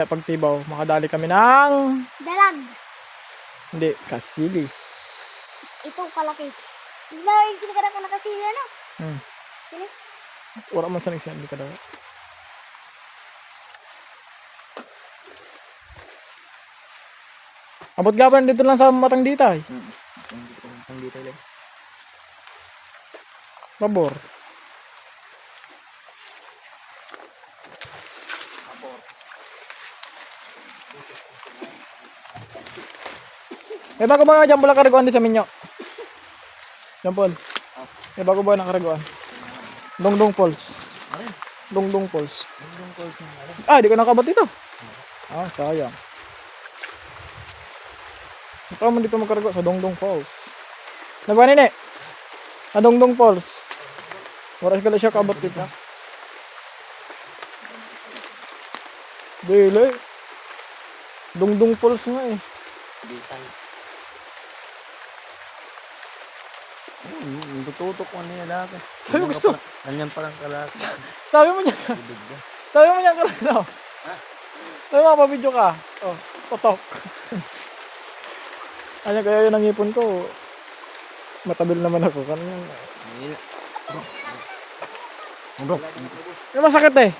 Pagtibaw, makadali kami ng dalag. hindi, kasili. Ito kalaki. Sili ka na nakasili ano? Sili? Wala man sa nagsabi ka daw. Abot gaban dito lang sa Matang Ditay. Matang Ditay lang. Babor. May bago ba nga dyan pala kariguan din sa minyo? Yan Paul. May bago ba nakariguan? Dongdong Falls. Dongdong Falls. Ah, di ka nakabot dito. Ah, sayang. Ikaw mo dito magkargo sa Dongdong Falls. Nagwanin eh. Sa Dongdong Falls. Waras ka lang siya kabot dito. Dili. Dongdong Falls nga eh. Ditay. Tututok ko niya laki. Sabi mo gusto. Ganyan palang kalaki. Sabi mo niya. Sabi mo niya karano. Sabi mo pa-video ka. Oh, potok. Ano kaya yun ang ipon ko. Matabil naman ako. Kanina. Bro. Yung masakit eh.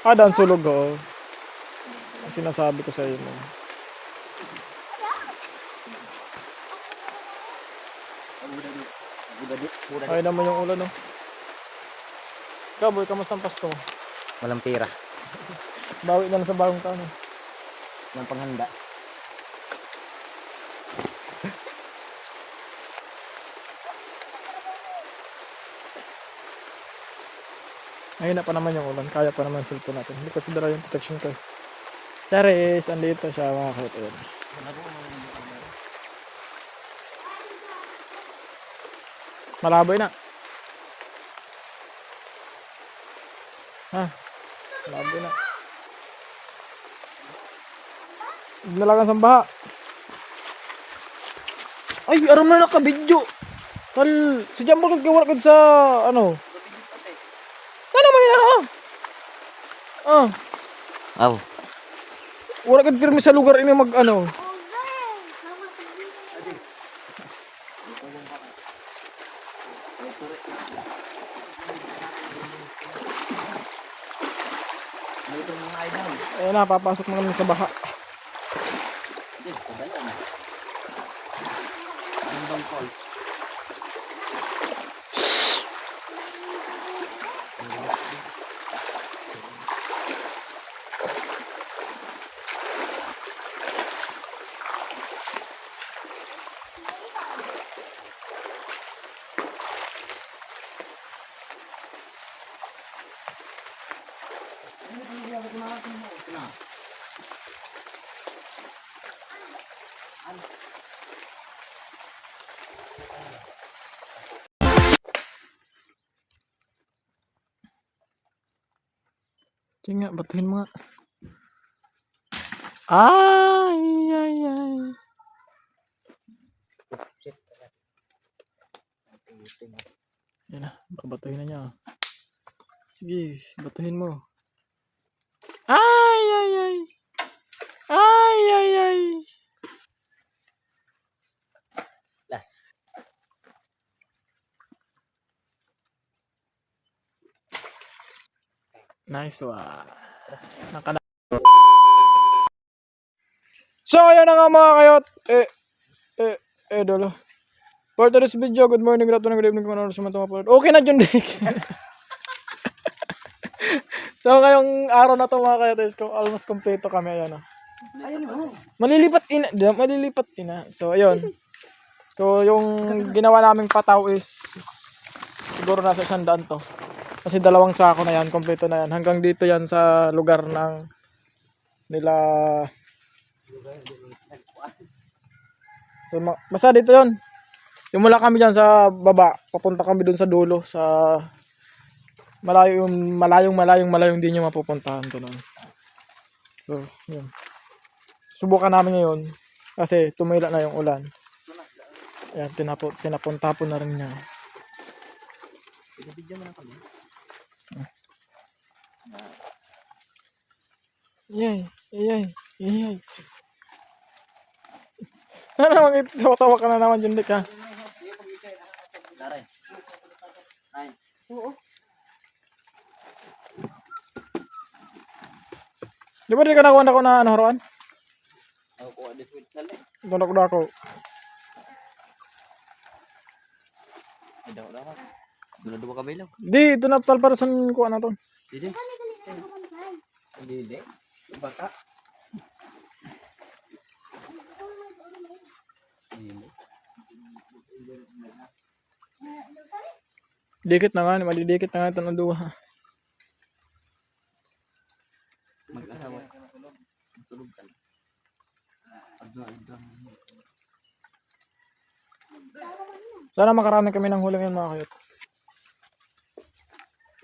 Daan sulog oh. Sinasabi ko sa iyo. Ay naman yung ulan oh. Ikaw boy, kamusta ang Pasko? Walang pera. Bawi na lang sa bagong taon eh. Walang panghanda. Ayun na pa naman yung ulan. Kaya pa naman yung cellphone natin. Hindi kasi dala yung protection ko eh. Charis, andito siya mga kapatid. Malaboy na. Ha? Malaboy na. Nalagan sa baha. Ay, aram na nakabidyo. Tal, sadya mo kagawala ka sa, ano? Ano man yun, ha? Ah. Aw. Wala ka pirmi sa lugar ini mag, ano? Ayun na, papasok mo kami sa baha. Sige nga, batuhin mo nga. Ay, ay, ay. Yan na, babatuhin na niya. Sige, batuhin mo. Ay, ay, ay. Ay, ay, ay. Last. Nice one. So, ayan na nga mga kayot. Dolo. For today's video, good morning, good afternoon, good evening, kung ano sa mga tumapalad. Okay na dyan, Dick. So, ngayong araw na to mga kayot is almost kompleto kami. Ayan o. Malilipat ina. So, ayun. So, yung ginawa naming pataw is siguro nasa 100 to. Kasi 2 sako na yan, kompleto na yan. Hanggang dito yan sa lugar ng nila. So, basta dito yun. Simula kami dyan sa baba. Papunta kami dun sa dulo. Sa malayong din yung mapupuntahan. Ganun. So, yun. Subukan namin ngayon. Kasi tumila na yung ulan. Ayan, tinapuntapon na rin niya. Pinabidyo mo na kami. Iyay, iyay, iyay. Ano naman, tawa-tawa ka na naman dyan, Dick, ha? Daray. Ay. Oo. Di ba di ka nakuha ko na ano, Roan? Ako kuha this with sali. Dako. Ay, daw. Dula-dua ka bilaw. Di, ito na tal para sa kuha na to. Dili. Dili. Baka. Dili. Dikit na nga, malidikit na nga ito ng duwa. Mag-asawa. Tulog ka na. Sana makarami kami ng huli ngayon mga kayot.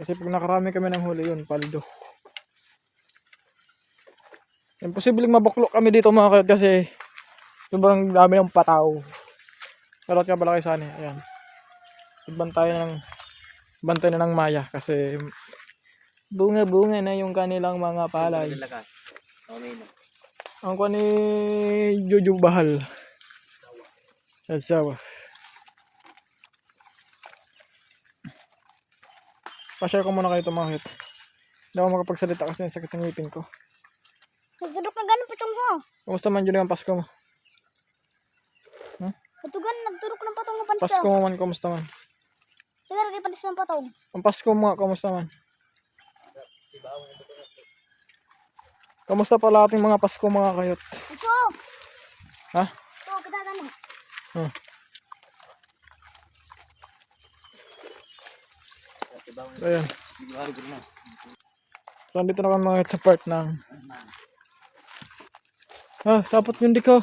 Kasi pag nakarami kami ng huli yun, paldo. Imposibleng mabuklok kami dito mga kayot kasi sobrang dami ng pataw. Karot ka pala kay Sunny, ayan. Bantay na ng maya kasi bunga-bunga na yung kanilang mga palay. Ang kuha ni Jojo Bahal. Sasawa. Pa-share ko muna kayo ito mga hit. Hindi ako makapagsalita kasi sakit ng ngipin ko. Nagdurok na ganun patong ho. Kumusta man yun yung Pasko mo? Patugan, nagdurok ng patong na panisa. Pasko mo man, kumusta man? Sige, lagay panis ng patong. Ang Pasko mo nga, kumusta man? Kamusta pala ating mga Pasko mga kayot? Ito. Ha? Ito, kita ganun. Ayan. So, andito na kami mga kayot sa part ng... sapot yung di ko.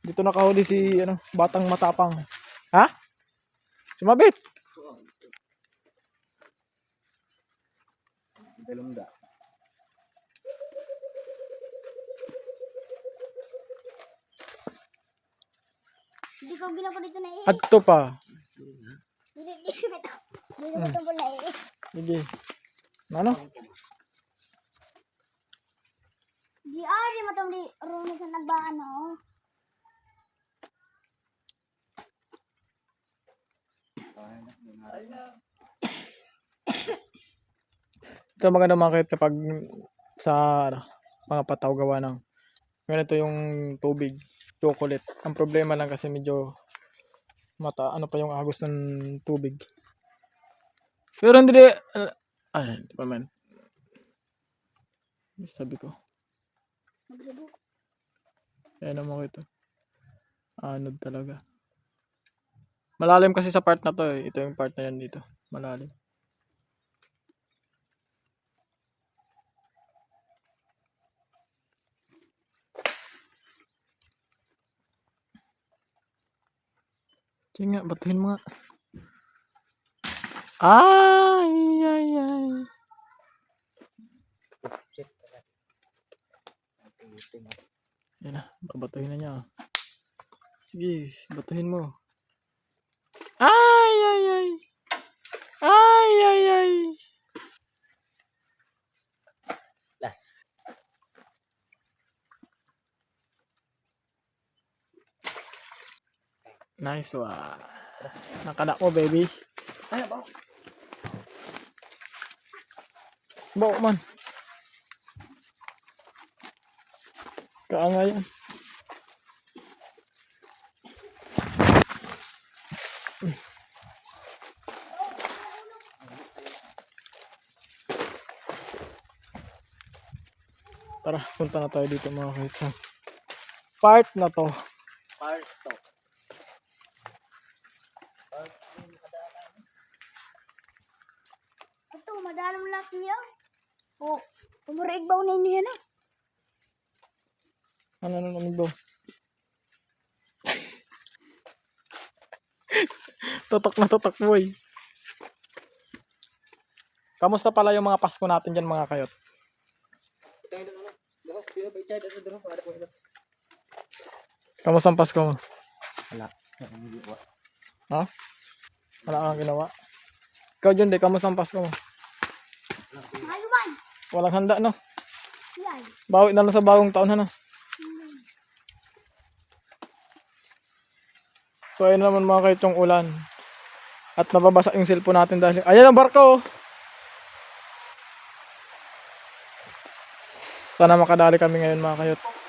Dito nakahuli si batang matapang. Ha? Sumabit. Dalumda. Hindi ko ginawa dito na eh. Adto pa. Hindi ito. Hindi ito pala eh. Sige. Ano? Di ari matang di runig sa nagbaan oh. Ito maganda mga kapag sa mga pataw gawa ng ganito yung tubig, chocolate. Ang problema lang kasi medyo ano pa yung agos ng tubig. Pero hindi hindi pa man. Sabi ko. Ayan naman ito. Anod talaga. Malalim kasi sa part na to eh. Ito yung part na yan dito. Malalim. Sige nga, batuhin mo nga. Ay. Yan na, babatuhin na niya. Sige, batuhin mo. Ay. Last. Nice one. Nakanak mo, baby. Ay, ba? Bawa man. Kaanga yan. Tara, punta na tayo dito mga kaitsa. Part na to. Parto. Ito, madalang laki yan. Oh, umurig ba unay niya na? Ano bro? Tutok boy. Kamusta pala yung mga Pasko natin dyan mga kayot? Kamusta ang Pasko mo? Wala. Ha? Wala kang ginawa. Ikaw, John, kamusta ang Pasko mo? Maluman. Walang handa, no? Yan. Bawi na lang sa bagong taon, ano? So, ayun naman mga kahit yung ulan. At nababasa yung cellphone natin dahil... Ayan ang barko! Sana makadali kami ngayon mga kayot.